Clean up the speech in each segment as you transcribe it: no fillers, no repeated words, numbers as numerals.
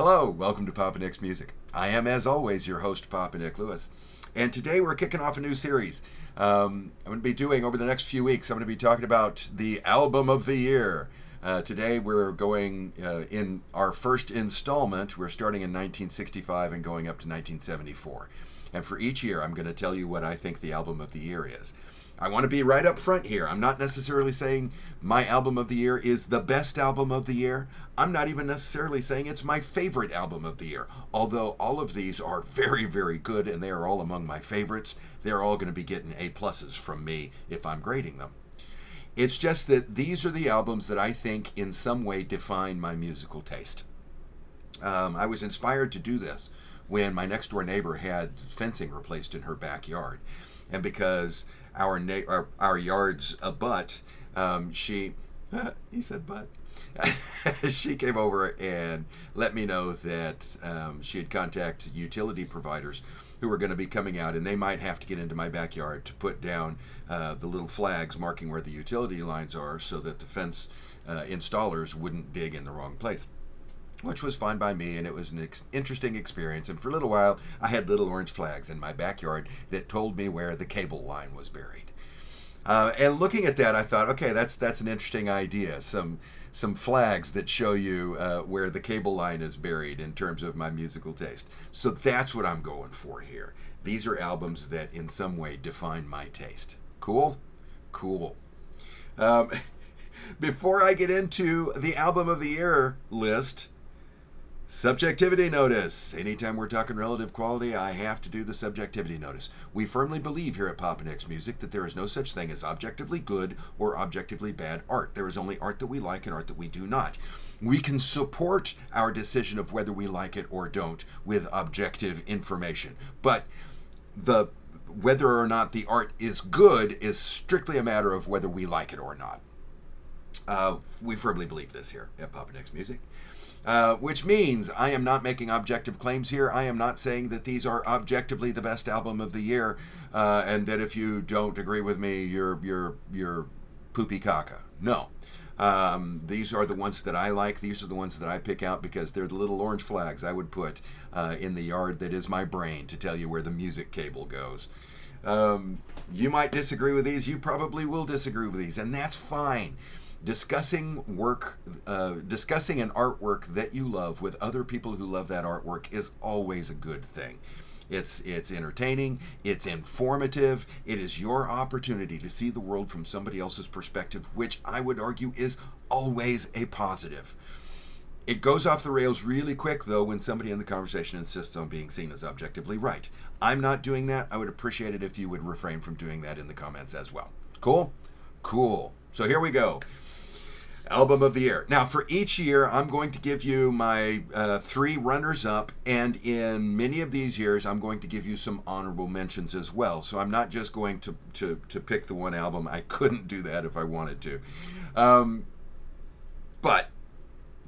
Hello, welcome to Papa Nick's Music. I am, as always, your host, Papa Nick Lewis. And today we're kicking off a new series. I'm going to be doing, over the next few weeks, I'm going to be talking about the album of the year. Today we're going in our first installment. We're starting in 1965 and going up to 1974. And for each year, I'm going to tell you what I think the album of the year is. I want to be right up front here. I'm not necessarily saying my album of the year is the best album of the year. I'm not even necessarily saying it's my favorite album of the year. Although all of these are very, very good and they are all among my favorites. They're all going to be getting A+ from me if I'm grading them. It's just that these are the albums that I think in some way define my musical taste. I was inspired to do this when my next door neighbor had fencing replaced in her backyard. And because our yards abut, he said but, she came over and let me know that she had contacted utility providers who were going to be coming out, and they might have to get into my backyard to put down the little flags marking where the utility lines are so that the fence installers wouldn't dig in the wrong place. Which was fine by me, and it was an interesting experience. And for a little while, I had little orange flags in my backyard that told me where the cable line was buried. And looking at that, I thought, okay, that's an interesting idea. Some flags that show you where the cable line is buried in terms of my musical taste. So that's what I'm going for here. These are albums that in some way define my taste. Cool? Cool. Before I get into the album of the year list, subjectivity notice. Anytime we're talking relative quality, I have to do the subjectivity notice. We firmly believe here at Papa Nick's Music that there is no such thing as objectively good or objectively bad art. There is only art that we like and art that we do not. We can support our decision of whether we like it or don't with objective information. But whether or not the art is good is strictly a matter of whether we like it or not. We firmly believe this here at Papa Nick's Music. Which means I am not making objective claims here. I am not saying that these are objectively the best album of the year, and that if you don't agree with me, you're poopy caca. No. These are the ones that I like. These are the ones that I pick out because they're the little orange flags I would put in the yard that is my brain to tell you where the music cable goes. You might disagree with these. You probably will disagree with these, and that's fine. Discussing an artwork that you love with other people who love that artwork is always a good thing. It's entertaining, it's informative, it is your opportunity to see the world from somebody else's perspective, which I would argue is always a positive. It goes off the rails really quick, though, when somebody in the conversation insists on being seen as objectively right. I'm not doing that. I would appreciate it if you would refrain from doing that in the comments as well. Cool? Cool. So here we go. Album of the year. Now, for each year, I'm going to give you my 3 runners-up, and in many of these years, I'm going to give you some honorable mentions as well. So I'm not just going to pick the one album. I couldn't do that if I wanted to. But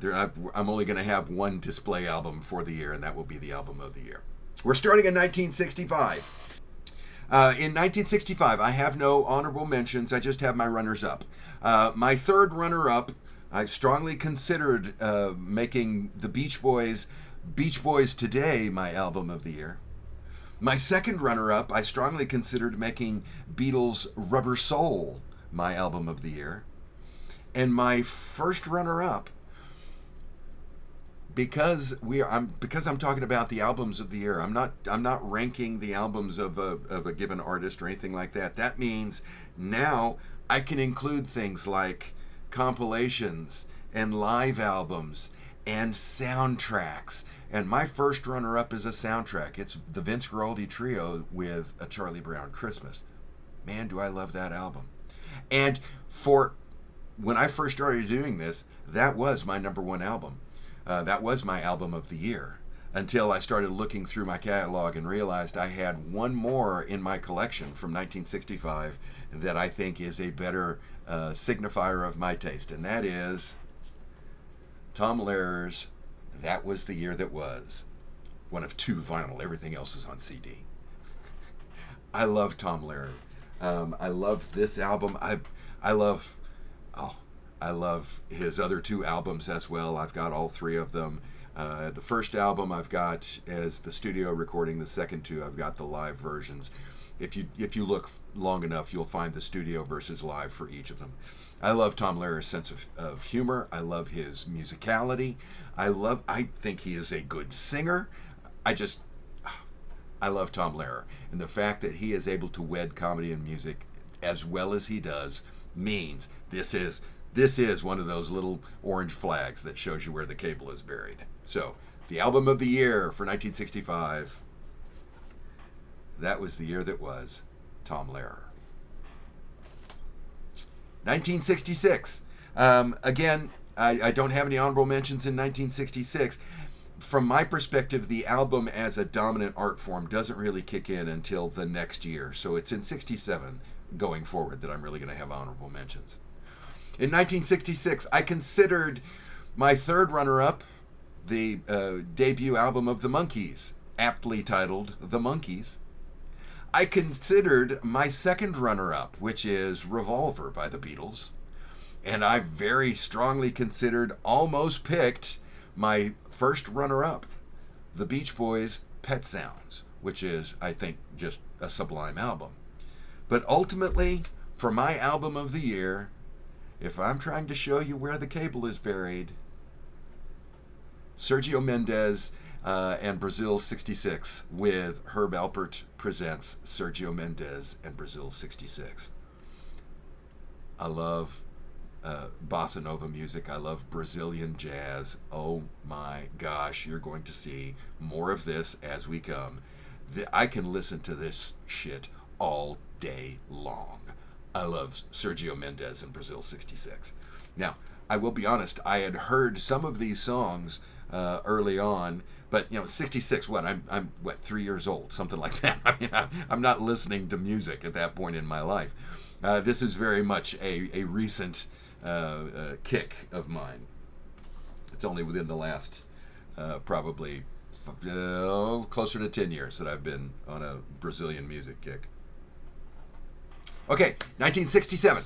I'm only going to have one display album for the year, and that will be the album of the year. We're starting in 1965. In 1965, I have no honorable mentions. I just have my runners-up. My third runner-up, I strongly considered making the Beach Boys' Today my album of the year. My second runner-up, I strongly considered making Beatles' Rubber Soul my album of the year. And my first runner-up, because I'm talking about the albums of the year, I'm not ranking the albums of a given artist or anything like that. That means now I can include things like compilations and live albums and soundtracks. And my first runner-up is a soundtrack. It's the Vince Guaraldi Trio with A Charlie Brown Christmas. Man, do I love that album. And when I first started doing this, that was my number one album. That was my album of the year, until I started looking through my catalog and realized I had one more in my collection from 1965 that I think is a better signifier of my taste, and that is Tom Lehrer's That Was the Year That Was. One of 2 vinyl, everything else is on CD. I love Tom Lehrer. I love this album. I love his other 2 albums as well. I've got all 3 of them. The first album I've got as the studio recording. The second two I've got the live versions. If you look long enough, you'll find the studio versus live for each of them. I love Tom Lehrer's sense of humor. I love his musicality. I think he is a good singer. I love Tom Lehrer. And the fact that he is able to wed comedy and music as well as he does means this is one of those little orange flags that shows you where the cable is buried. So, the album of the year for 1965. That was the year that was Tom Lehrer. 1966. Again, I don't have any honorable mentions in 1966. From my perspective, the album as a dominant art form doesn't really kick in until the next year. So it's in 67 going forward that I'm really going to have honorable mentions. In 1966, I considered my third runner-up the debut album of the Monkees, aptly titled The Monkees. I considered my second runner-up, which is Revolver by the Beatles. And I very strongly considered, almost picked, my first runner-up, the Beach Boys' Pet Sounds, which is, I think, just a sublime album. But ultimately, for my album of the year, if I'm trying to show you where the cable is buried, Sergio Mendes and Brazil 66 with Herb Alpert presents Sergio Mendes and Brazil 66. I love bossa nova music. I love Brazilian jazz. Oh my gosh, you're going to see more of this as we come. I can listen to this shit all day long. I love Sergio Mendes and Brazil 66. Now, I will be honest, I had heard some of these songs early on, but 66. What I'm 3 years old, something like that. I mean, I'm not listening to music at that point in my life. This is very much a recent kick of mine. It's only within the last probably closer to 10 years that I've been on a Brazilian music kick. Okay, 1967.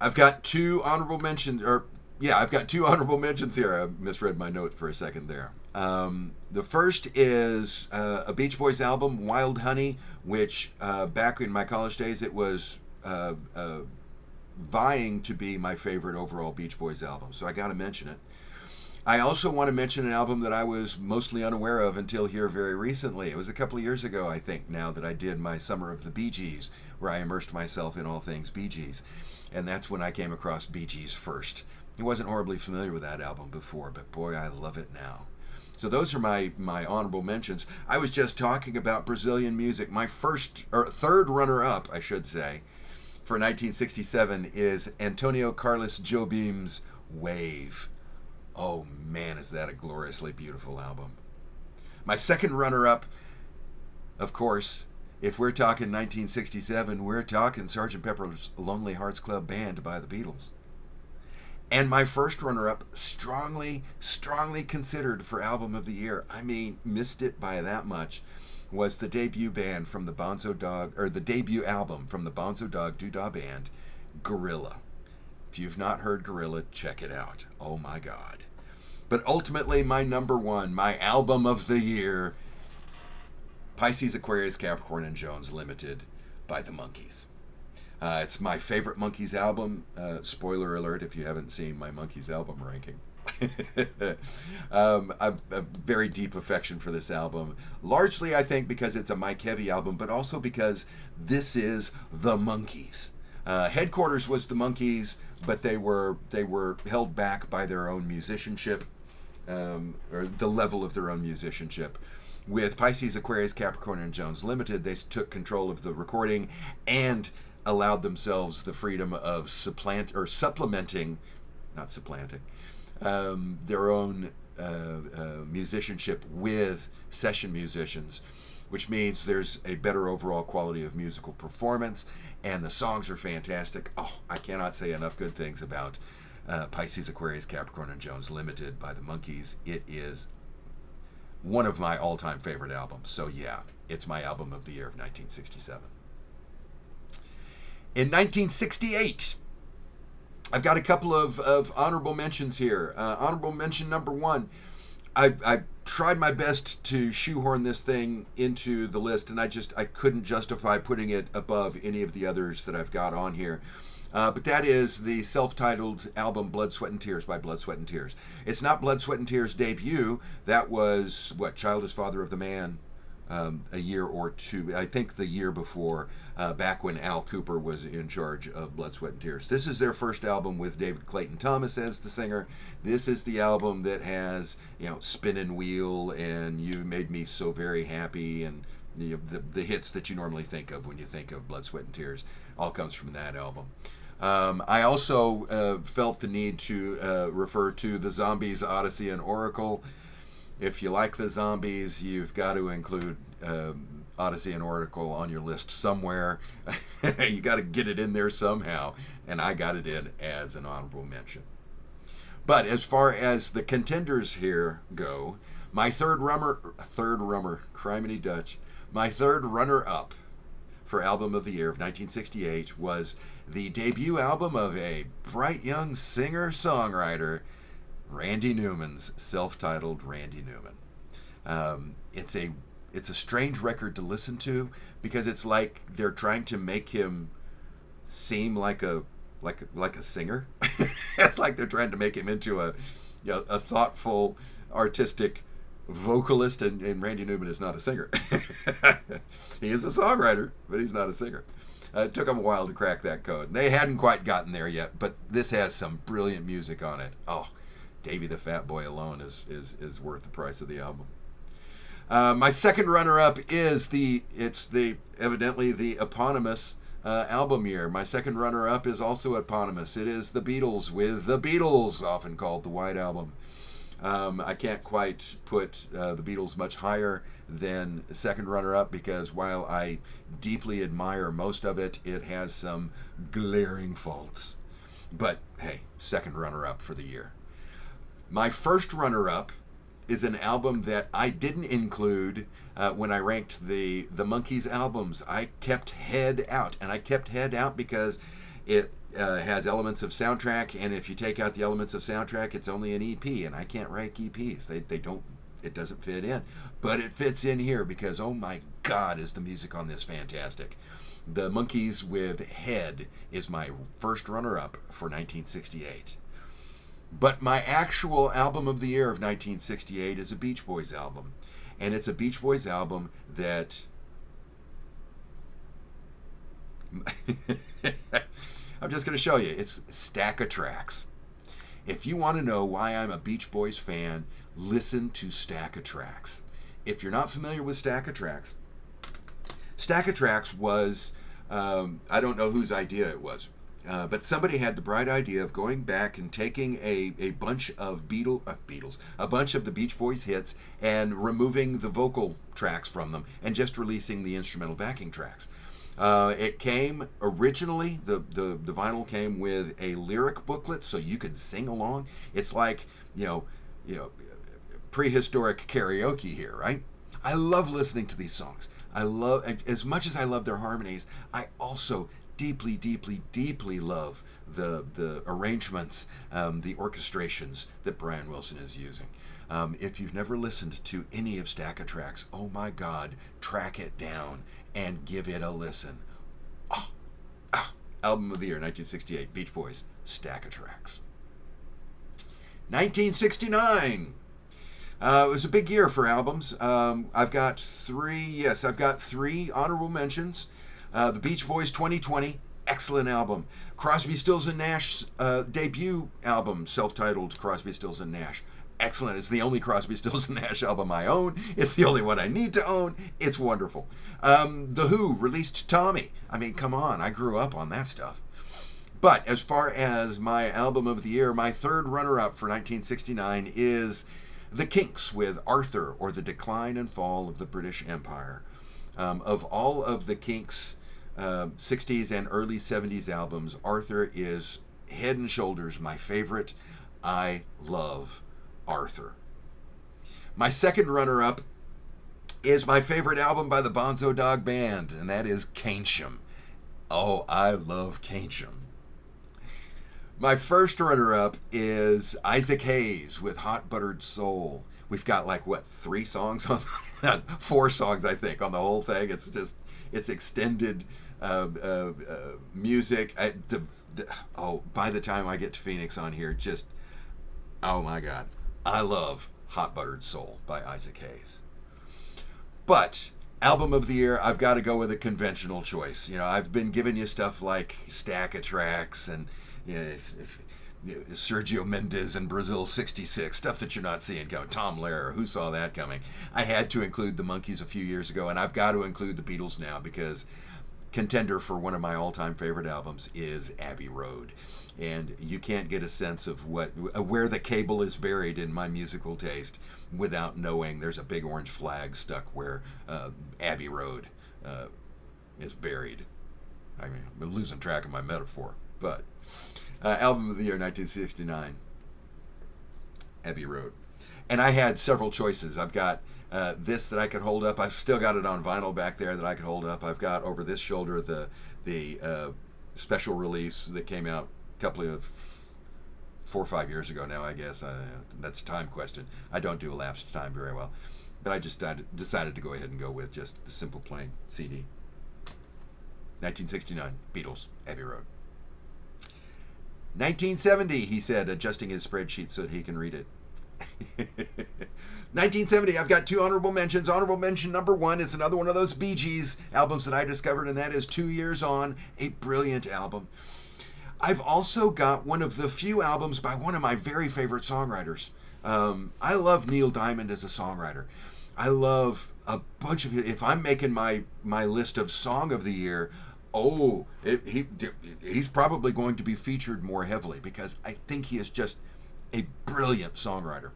I've got two honorable mentions, I've got two honorable mentions here. I misread my note for a second there. The first is a Beach Boys album, Wild Honey, which back in my college days, it was vying to be my favorite overall Beach Boys album. So I got to mention it. I also want to mention an album that I was mostly unaware of until here very recently. It was a couple of years ago, I think, now that I did my Summer of the Bee Gees, where I immersed myself in all things Bee Gees. And that's when I came across Bee Gees first. I wasn't horribly familiar with that album before, but boy, I love it now. So those are my honorable mentions. I was just talking about Brazilian music. My third runner-up, I should say, for 1967 is Antonio Carlos Jobim's Wave. Oh man, is that a gloriously beautiful album. My second runner-up, of course, if we're talking 1967, we're talking Sgt. Pepper's Lonely Hearts Club Band by the Beatles. And my first runner-up, strongly considered for album of the year, I mean, missed it by that much, was the debut band from the Bonzo Dog, or the debut album from the Bonzo Dog Doodah Band, Gorilla. If you've not heard Gorilla, check it out. Oh my God. But ultimately, my number one, my album of the year, Pisces, Aquarius, Capricorn, and Jones Limited by the Monkees. It's my favorite Monkees album. Spoiler alert if you haven't seen my Monkees album ranking. A very deep affection for this album. Largely, I think, because it's a Mike Heavy album, but also because this is the Monkees. Headquarters was the Monkees, but they were held back by their own musicianship, or the level of their own musicianship. With Pisces, Aquarius, Capricorn, and Jones Limited, they took control of the recording and allowed themselves the freedom of supplementing, not supplanting, their own musicianship with session musicians, which means there's a better overall quality of musical performance, and the songs are fantastic. Oh, I cannot say enough good things about Pisces, Aquarius, Capricorn, and Jones Limited by the Monkees. It is one of my all-time favorite albums. So yeah, it's my album of the year of 1967. In 1968, I've got a couple of honorable mentions here. Honorable mention number one. I tried my best to shoehorn this thing into the list, and I couldn't justify putting it above any of the others that I've got on here. But that is the self-titled album Blood, Sweat, and Tears by Blood, Sweat, and Tears. It's not Blood, Sweat, and Tears' debut. That was, Child is Father of the Man, a year or two, I think the year before, back when Al Kooper was in charge of Blood, Sweat, and Tears. This is their first album with David Clayton Thomas as the singer. This is the album that has, Spinnin' Wheel and You Made Me So Very Happy, and the hits that you normally think of when you think of Blood, Sweat, and Tears. All comes from that album. I also felt the need to refer to the Zombies, Odyssey, and Oracle. If you like the Zombies, you've got to include Odyssey and Oracle on your list somewhere. You got to get it in there somehow, and I got it in as an honorable mention. But as far as the contenders here go, my third runner-up for Album of the Year of 1968 was the debut album of a bright young singer-songwriter, Randy Newman's self-titled Randy Newman. It's a strange record to listen to because it's like they're trying to make him seem like a singer. It's like they're trying to make him into a thoughtful, artistic vocalist, and Randy Newman is not a singer. He is a songwriter, but he's not a singer. It took them a while to crack that code. They hadn't quite gotten there yet, but this has some brilliant music on it. Oh, Davy the Fat Boy alone is worth the price of the album. My second runner-up is evidently the eponymous album year. My second runner-up is also eponymous. It is the Beatles with The Beatles, often called the White Album. I can't quite put the Beatles much higher than second runner-up because while I deeply admire most of it, it has some glaring faults. But hey, second runner-up for the year. My first runner-up is an album that I didn't include when I ranked the Monkees albums. I kept Head out, and I kept Head out because it has elements of soundtrack, and if you take out the elements of soundtrack, it's only an EP, and I can't rank EPs. It doesn't fit in. But it fits in here because, oh my God, is the music on this fantastic. The Monkees with Head is my first runner-up for 1968. But my actual album of the year of 1968 is a Beach Boys album. And it's a Beach Boys album that... I'm just going to show you. It's Stack of Tracks. If you want to know why I'm a Beach Boys fan, listen to Stack of Tracks. If you're not familiar with Stack of Tracks was, I don't know whose idea it was, but somebody had the bright idea of going back and taking a bunch of a bunch of the Beach Boys hits and removing the vocal tracks from them and just releasing the instrumental backing tracks. It came originally, the vinyl came with a lyric booklet so you could sing along. It's like, prehistoric karaoke here, right? I love listening to these songs. As much as I love their harmonies, I also deeply, deeply, deeply love the arrangements, the orchestrations that Brian Wilson is using. If you've never listened to any of Stack of Tracks, oh my God, track it down and give it a listen. Album of the year, 1968, Beach Boys, Stack of Tracks. 1969. It was a big year for albums. I've got three honorable mentions. The Beach Boys 2020, excellent album. Crosby, Stills and Nash's debut album, self-titled Crosby, Stills and Nash. Excellent. It's the only Crosby, Stills and Nash album I own. It's the only one I need to own. It's wonderful. The Who released Tommy. I mean, come on. I grew up on that stuff. But as far as my album of the year, my third runner-up for 1969 is The Kinks with Arthur, or The Decline and Fall of the British Empire. Of all of the Kinks' 60s and early 70s albums, Arthur is head and shoulders my favorite. I love Arthur. My second runner-up is my favorite album by the Bonzo Dog Band, and that is Keynsham. Oh, I love Keynsham. My first runner-up is Isaac Hayes with "Hot Buttered Soul." We've got like what, 3 songs on 4 songs I think on the whole thing. It's extended music. By the time I get to Phoenix on here, just oh my god, I love "Hot Buttered Soul" by Isaac Hayes. But album of the year, I've got to go with a conventional choice. You know, I've been giving you stuff like Stack of Tracks and Sergio Mendes and Brazil 66, stuff that you're not seeing coming. Tom Lehrer, who saw that coming? I had to include the Monkees a few years ago, and I've got to include the Beatles now because contender for one of my all-time favorite albums is Abbey Road. And you can't get a sense of where the cable is buried in my musical taste without knowing there's a big orange flag stuck where Abbey Road is buried. I mean, I'm losing track of my metaphor, but album of the year 1969, Abbey Road. And I had several choices. I've got this that I could hold up. I've still got it on vinyl back there that I could hold up. I've got over this shoulder the special release that came out a couple of 4 or 5 years ago now, I guess. That's a time question. I don't do elapsed time very well. But I just decided to go ahead and go with just the simple plain CD. 1969, Beatles, Abbey Road. 1970, he said, adjusting his spreadsheet so that he can read it. 1970, I've got 2 honorable mentions. Honorable mention number 1 is another one of those Bee Gees albums that I discovered, and that is 2 Years On, a brilliant album. I've also got one of the few albums by one of my very favorite songwriters. I love Neil Diamond as a songwriter. I love a bunch of, if I'm making my list of Song of the Year, he's probably going to be featured more heavily because I think he is just a brilliant songwriter.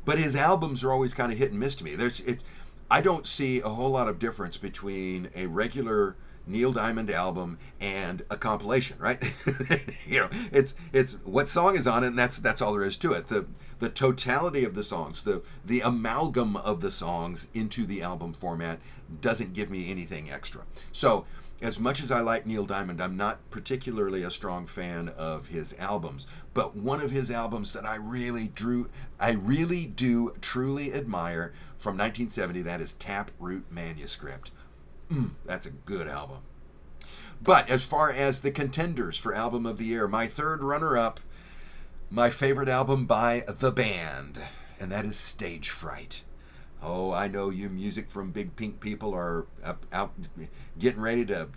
But his albums are always kind of hit and miss to me. I don't see a whole lot of difference between a regular Neil Diamond album and a compilation, right? It's what song is on it, and that's all there is to it. The totality of the songs, the amalgam of the songs into the album format doesn't give me anything extra. So, as much as I like Neil Diamond, I'm not particularly a strong fan of his albums. But one of his albums that I really do truly admire from 1970, that is Taproot Manuscript. That's a good album. But as far as the contenders for album of the year, my third runner-up, my favorite album by the band, and that is Stage Fright. Oh, I know you music from Big Pink people are out getting ready to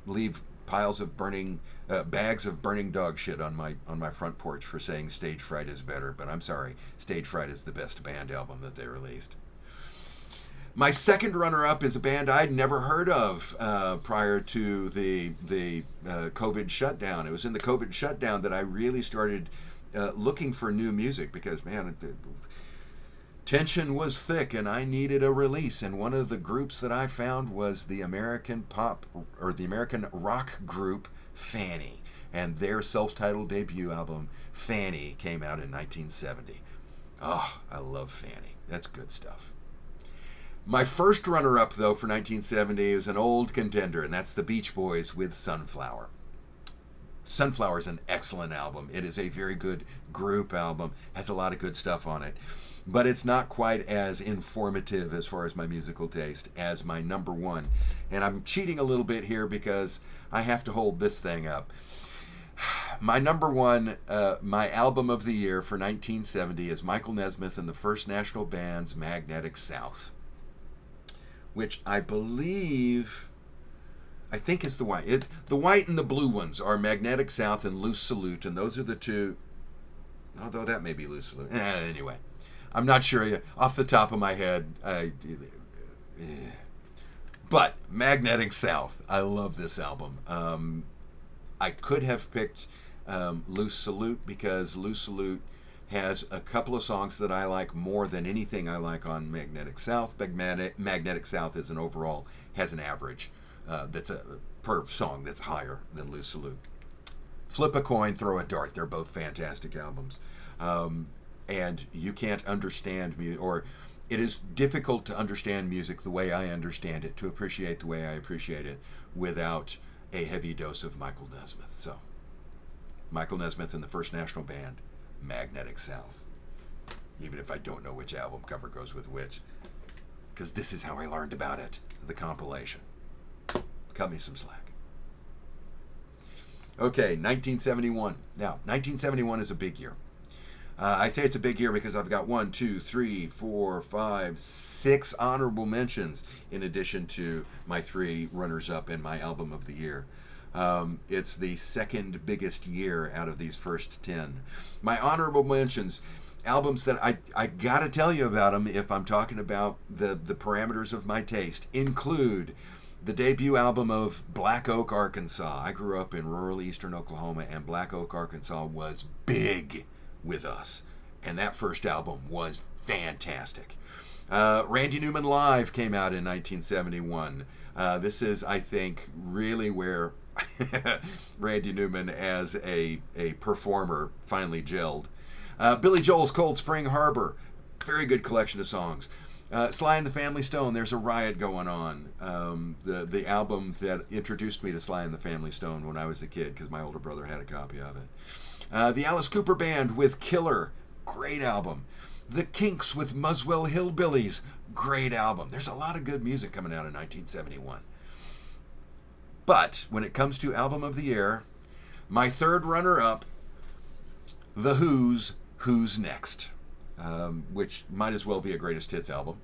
leave piles of burning bags of burning dog shit on my front porch for saying Stage Fright is better. But I'm sorry, Stage Fright is the best band album that they released. My second runner-up is a band I'd never heard of prior to the COVID shutdown. It was in the COVID shutdown that I really started looking for new music because, man, tension was thick and I needed a release. And one of the groups that I found was the American rock group Fanny. And their self-titled debut album, Fanny, came out in 1970. Oh, I love Fanny. That's good stuff. My first runner-up, though, for 1970 is an old contender, and that's the Beach Boys with Sunflower. Sunflower is an excellent album. It is a very good group album, has a lot of good stuff on it. But it's not quite as informative as far as my musical taste as my number 1. And I'm cheating a little bit here because I have to hold this thing up. My number 1, my album of the year for 1970 is Michael Nesmith and the First National Band's Magnetic South, which I think is the white. The white and the blue ones are Magnetic South and Loose Salute, and those are the two. Although that may be Loose Salute. Anyway, I'm not sure off the top of my head. But Magnetic South, I love this album. I could have picked Loose Salute because Loose Salute has a couple of songs that I like more than anything I like on Magnetic South. Magnetic South has an average that's per song that's higher than Loose Salute. Flip a coin, throw a dart. They're both fantastic albums. And you can't understand music, or it is difficult to understand music the way I understand it, to appreciate the way I appreciate it, without a heavy dose of Michael Nesmith. So, Michael Nesmith and the First National Band, Magnetic South. Even if I don't know which album cover goes with which, because this is how I learned about it, the compilation. Cut me some slack. Okay, 1971. Now, 1971 is a big year. I say it's a big year because I've got 1, 2, 3, 4, 5, 6 honorable mentions in addition to my 3 runners-up in my album of the year. It's the second biggest year out of these first 10. My honorable mentions, albums that I gotta tell you about them if I'm talking about the parameters of my taste, include the debut album of Black Oak, Arkansas. I grew up in rural eastern Oklahoma, and Black Oak, Arkansas was big with us. And that first album was fantastic. Randy Newman Live came out in 1971. This is, I think, really where Randy Newman as a performer finally gelled. Billy Joel's Cold Spring Harbor, very good collection of songs. Sly and the Family Stone, There's a Riot Going On. The album that introduced me to Sly and the Family Stone when I was a kid, because my older brother had a copy of it. The Alice Cooper Band with Killer, great album. The Kinks with Muswell Hillbillies, great album. There's a lot of good music coming out in 1971. But when it comes to album of the year, my third runner-up, The Who's Who's Next, which might as well be a greatest hits album.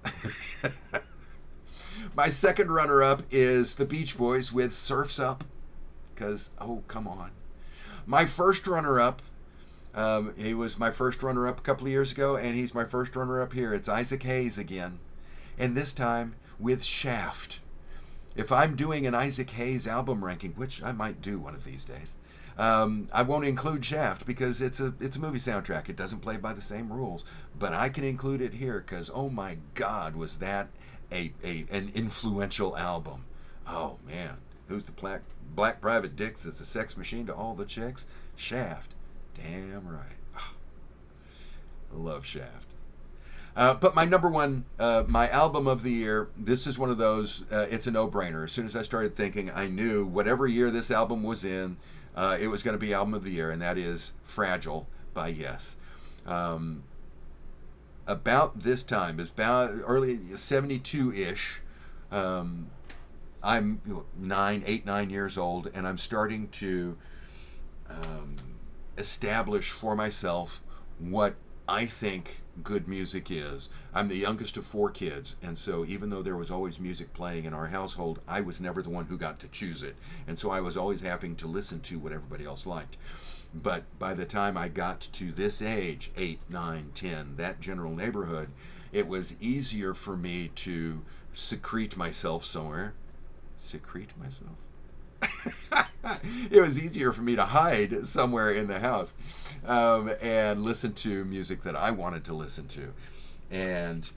My second runner-up is the Beach Boys with Surf's Up, because, oh, come on. My first runner-up, he was my first runner-up a couple of years ago, and he's my first runner-up here. It's Isaac Hayes again, and this time with Shaft. If I'm doing an Isaac Hayes album ranking, which I might do one of these days, I won't include Shaft because it's a movie soundtrack. It doesn't play by the same rules, but I can include it here because, oh my God, was that an influential album. Oh man, who's the Black Private Dicks that's a sex machine to all the chicks? Shaft. Damn right. Oh, I love Shaft. But my number one, my album of the year, this is one of those, it's a no-brainer. As soon as I started thinking, I knew whatever year this album was in, it was going to be album of the year, and that is Fragile by Yes. About this time, it's about early 72-ish, I'm 8, 9 years old, and I'm starting to establish for myself what I think good music is. I'm the youngest of 4 kids, and so even though there was always music playing in our household, I was never the one who got to choose it, and so I was always having to listen to what everybody else liked. But by the time I got to this age, 8, 9, 10, that general neighborhood, it was easier for me to secrete myself somewhere. Secrete myself? It was easier for me to hide somewhere in the house and listen to music that I wanted to listen to. And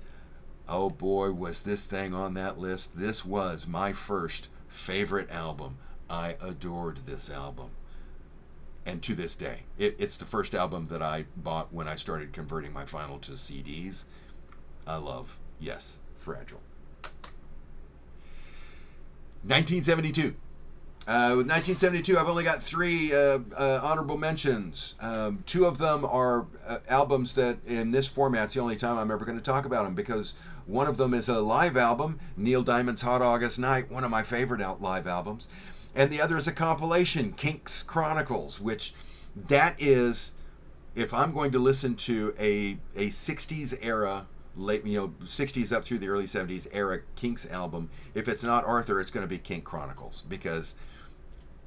oh boy, was this thing on that list. This was my first favorite album. I adored this album. And to this day, it's the first album that I bought when I started converting my vinyl to CDs. I love, yes, Fragile. 1972. With 1972, I've only got 3 honorable mentions. 2 of them are albums that, in this format's the only time I'm ever going to talk about them, because one of them is a live album, Neil Diamond's Hot August Night, one of my favorite live albums, and the other is a compilation, Kinks Chronicles, which that is, if I'm going to listen to a 60s era, late 60s up through the early 70s era Kinks album, if it's not Arthur, it's going to be Kink Chronicles, because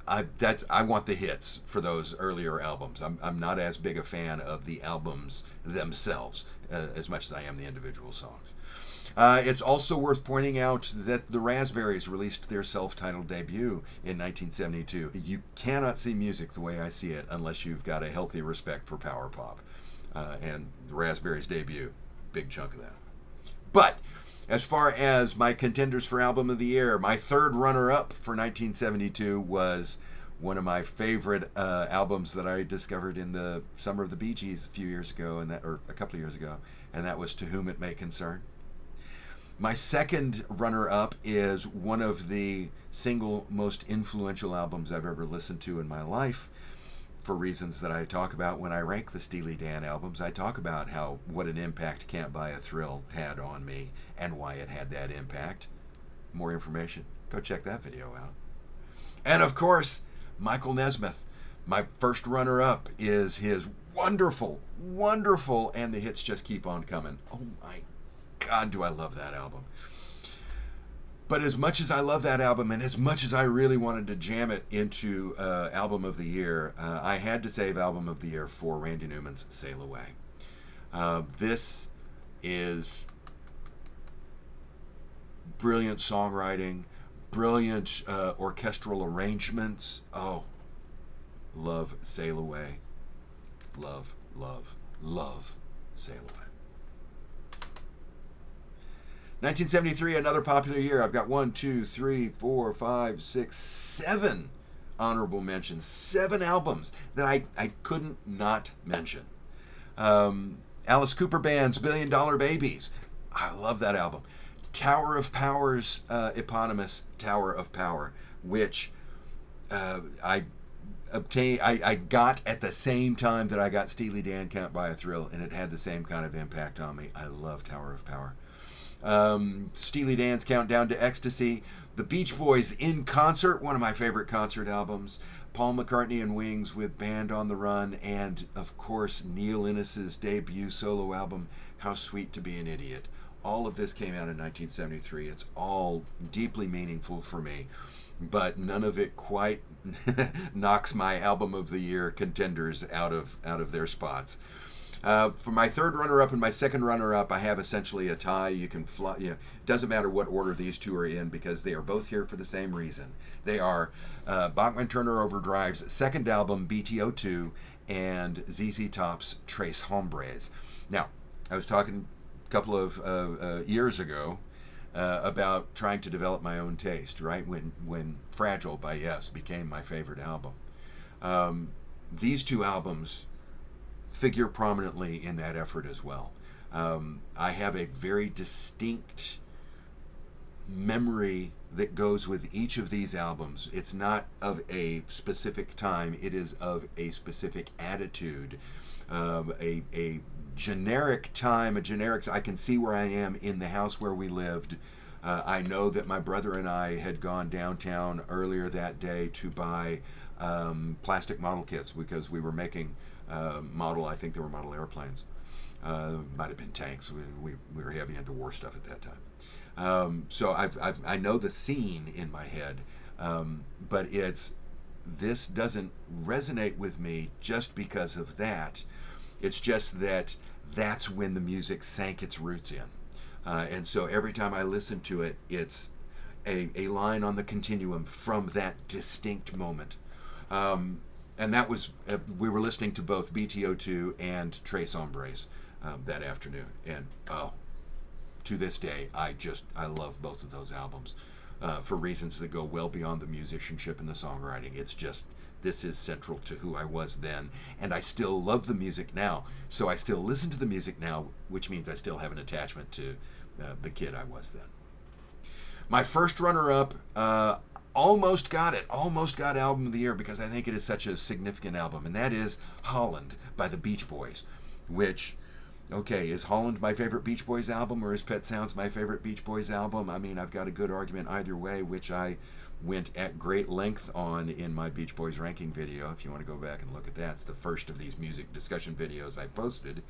I want the hits for those earlier albums. I'm not as big a fan of the albums themselves as much as I am the individual songs. It's also worth pointing out that the Raspberries released their self-titled debut in 1972. You cannot see music the way I see it unless you've got a healthy respect for power pop. And the Raspberries debut, big chunk of that. But as far as my contenders for Album of the Year, my third runner-up for 1972 was one of my favorite albums that I discovered in the summer of the Bee Gees a few years ago, or a couple of years ago, and that was To Whom It May Concern. My second runner-up is one of the single most influential albums I've ever listened to in my life. For reasons that I talk about when I rank the Steely Dan albums, I talk about what an impact Can't Buy a Thrill had on me and why it had that impact. More information, go check that video out. And of course, Michael Nesmith. My first runner-up is his wonderful, wonderful And the Hits Just Keep On Coming. Oh my God, do I love that album. But as much as I love that album, and as much as I really wanted to jam it into Album of the Year, I had to save Album of the Year for Randy Newman's Sail Away. This is brilliant songwriting, brilliant orchestral arrangements. Oh, love Sail Away. Love, love, love Sail Away. 1973, another popular year. I've got 7 honorable mentions, 7 albums that I couldn't not mention. Alice Cooper Band's $1 Billion Babies. I love that album. Tower of Power's eponymous Tower of Power, which I got at the same time that I got Steely Dan Can't Buy a Thrill, and it had the same kind of impact on me. I love Tower of Power. Steely Dan's Countdown to Ecstasy, the Beach Boys in Concert, one of my favorite concert albums, Paul McCartney and Wings with Band on the Run, and of course Neil Innes's debut solo album, How Sweet to Be an Idiot. All of this came out in 1973. It's all deeply meaningful for me, but none of it quite knocks my Album of the Year contenders out of their spots. For my third runner-up and my second runner-up, I have essentially a tie. You can fly. Doesn't matter what order these two are in because they are both here for the same reason. They are Bachman Turner Overdrive's second album, BTO2, and ZZ Top's Tres Hombres. Now, I was talking a couple of years ago about trying to develop my own taste, right? When Fragile by Yes became my favorite album. These two albums figure prominently in that effort as well. I have a very distinct memory that goes with each of these albums. It's not of a specific time, it is of a specific attitude, a generic time, I can see where I am in the house where we lived. I know that my brother and I had gone downtown earlier that day to buy plastic model kits because we were making I think they were model airplanes. Might have been tanks. We were heavy into war stuff at that time. So I know the scene in my head, but this doesn't resonate with me just because of that. It's just that's when the music sank its roots in. And so every time I listen to it, it's a line on the continuum from that distinct moment. And that was, we were listening to both BTO2 and Tres Hombres that afternoon. And to this day, I love both of those albums for reasons that go well beyond the musicianship and the songwriting. It's just, this is central to who I was then. And I still love the music now. So I still listen to the music now, which means I still have an attachment to the kid I was then. My first runner-up, almost got Album of the Year because I think it is such a significant album, and that is Holland by the Beach Boys, which, okay, is Holland my favorite Beach Boys album or is Pet Sounds my favorite Beach Boys album? I mean, I've got a good argument either way, which I went at great length on in my Beach Boys ranking video. If you want to go back and look at that, it's the first of these music discussion videos I posted.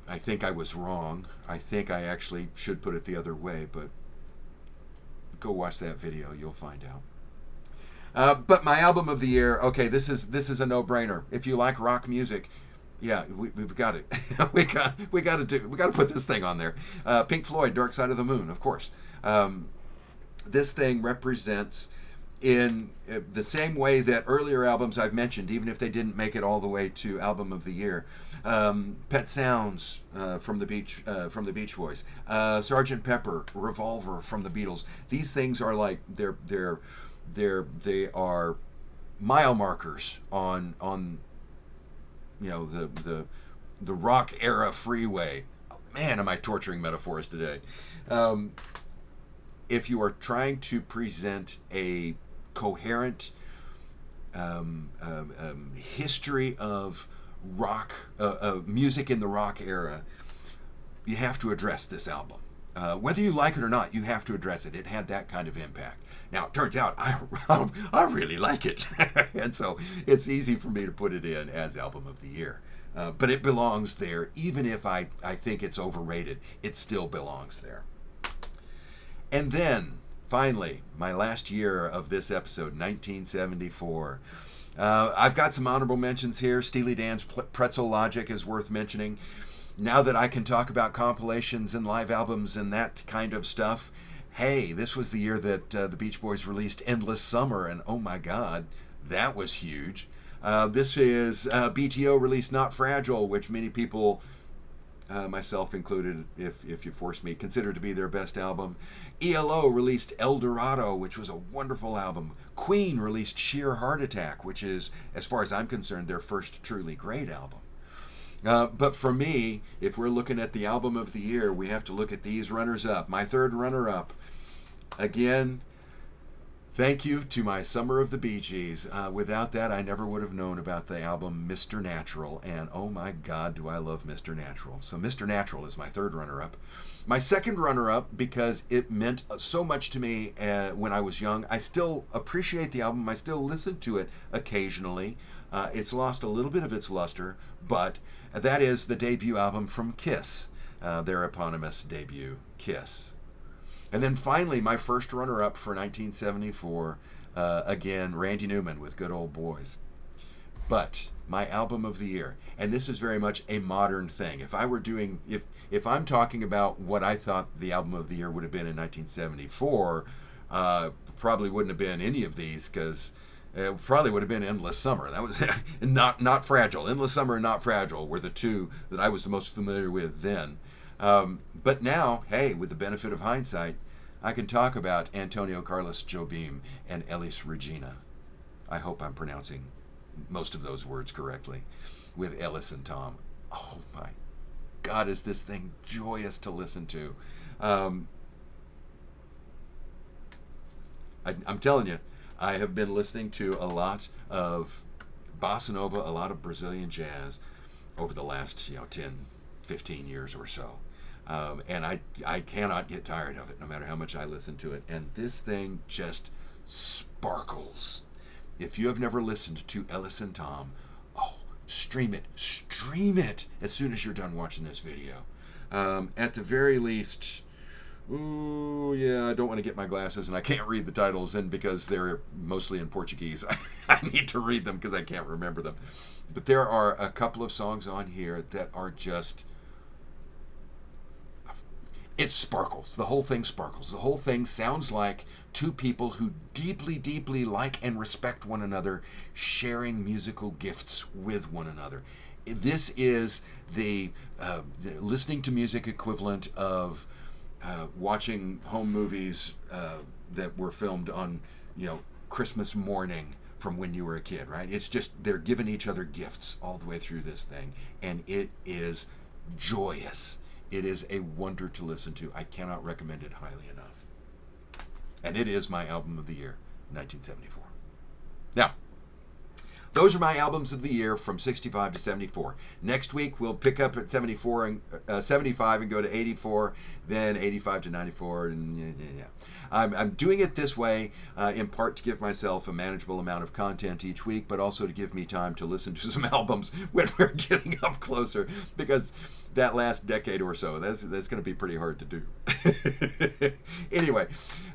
I think I was wrong. I think I actually should put it the other way, but go watch that video, you'll find out. But my Album of the Year, okay, this is a no-brainer. If you like rock music, yeah, we've got it. we got to put this thing on there. Pink Floyd, Dark Side of the Moon, of course. This thing represents, in the same way that earlier albums I've mentioned, even if they didn't make it all the way to Album of the Year, Pet Sounds from the Beach Boys, Sgt. Pepper, Revolver from the Beatles. These things are like they are mile markers on the rock era freeway. Man, am I torturing metaphors today. If you are trying to present a coherent history of rock, music in the rock era, you have to address this album. Whether you like it or not, you have to address it. It had that kind of impact. Now, it turns out I really like it. And so it's easy for me to put it in as Album of the Year. But it belongs there. Even if I think it's overrated, it still belongs there. And then, finally, my last year of this episode, 1974. I've got some honorable mentions here. Steely Dan's Pretzel Logic is worth mentioning. Now that I can talk about compilations and live albums and that kind of stuff, hey, this was the year that the Beach Boys released Endless Summer, and oh my God, that was huge. This is BTO released Not Fragile, which many people, myself included, if you force me, consider to be their best album. ELO released El Dorado, which was a wonderful album. Queen released Sheer Heart Attack, which is, as far as I'm concerned, their first truly great album. But for me, if we're looking at the album of the year, we have to look at these runners-up. My third runner-up, again, thank you to my Summer of the Bee Gees. Without that, I never would have known about the album Mr. Natural, and oh my God, do I love Mr. Natural. So Mr. Natural is my third runner-up. My second runner-up, because it meant so much to me when I was young. I still appreciate the album. I still listen to it occasionally. It's lost a little bit of its luster, but that is the debut album from Kiss, their eponymous debut, Kiss. And then finally, my first runner-up for 1974, again, Randy Newman with Good Old Boys. But my album of the year, and this is very much a modern thing. If I'm talking about what I thought the album of the year would have been in 1974, probably wouldn't have been any of these, because it probably would have been Endless Summer. That was not Fragile. Endless Summer and Not Fragile were the two that I was the most familiar with then. But now, hey, with the benefit of hindsight, I can talk about Antonio Carlos Jobim and Elis Regina. I hope I'm pronouncing most of those words correctly. With Ellis and Tom. Oh my God, is this thing joyous to listen to. I'm telling you, I have been listening to a lot of bossa nova, a lot of Brazilian jazz over the last 10, 15 years or so. And I cannot get tired of it, no matter how much I listen to it. And this thing just sparkles. If you have never listened to Ellis and Tom, stream it as soon as you're done watching this video. At the very least, I don't want to get my glasses, and I can't read the titles, and because they're mostly in Portuguese, I need to read them because I can't remember them. But there are a couple of songs on here that are just... It sparkles. The whole thing sparkles. The whole thing sounds like two people who deeply, deeply like and respect one another, sharing musical gifts with one another. This is the listening to music equivalent of watching home movies that were filmed on, Christmas morning from when you were a kid, right? It's just they're giving each other gifts all the way through this thing, and it is joyous. It is a wonder to listen to. I cannot recommend it highly enough. And it is my album of the year, 1974. Now, those are my albums of the year from 65 to 74. Next week, we'll pick up at 74 and 75 and go to 84, then 85 to 94. And I'm doing it this way in part to give myself a manageable amount of content each week, but also to give me time to listen to some albums when we're getting up closer, because that last decade or so, that's going to be pretty hard to do. Anyway,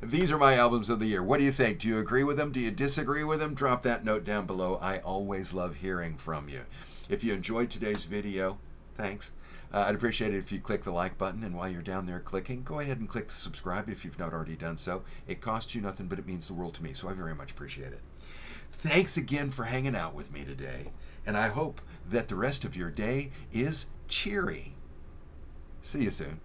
these are my albums of the year. What do you think? Do you agree with them? Do you disagree with them? Drop that note down below. I always love hearing from you. If you enjoyed today's video, thanks. I'd appreciate it if you click the like button, and while you're down there clicking, go ahead and click the subscribe if you've not already done so. It costs you nothing, but it means the world to me, so I very much appreciate it. Thanks again for hanging out with me today, and I hope that the rest of your day is cheery. See you soon.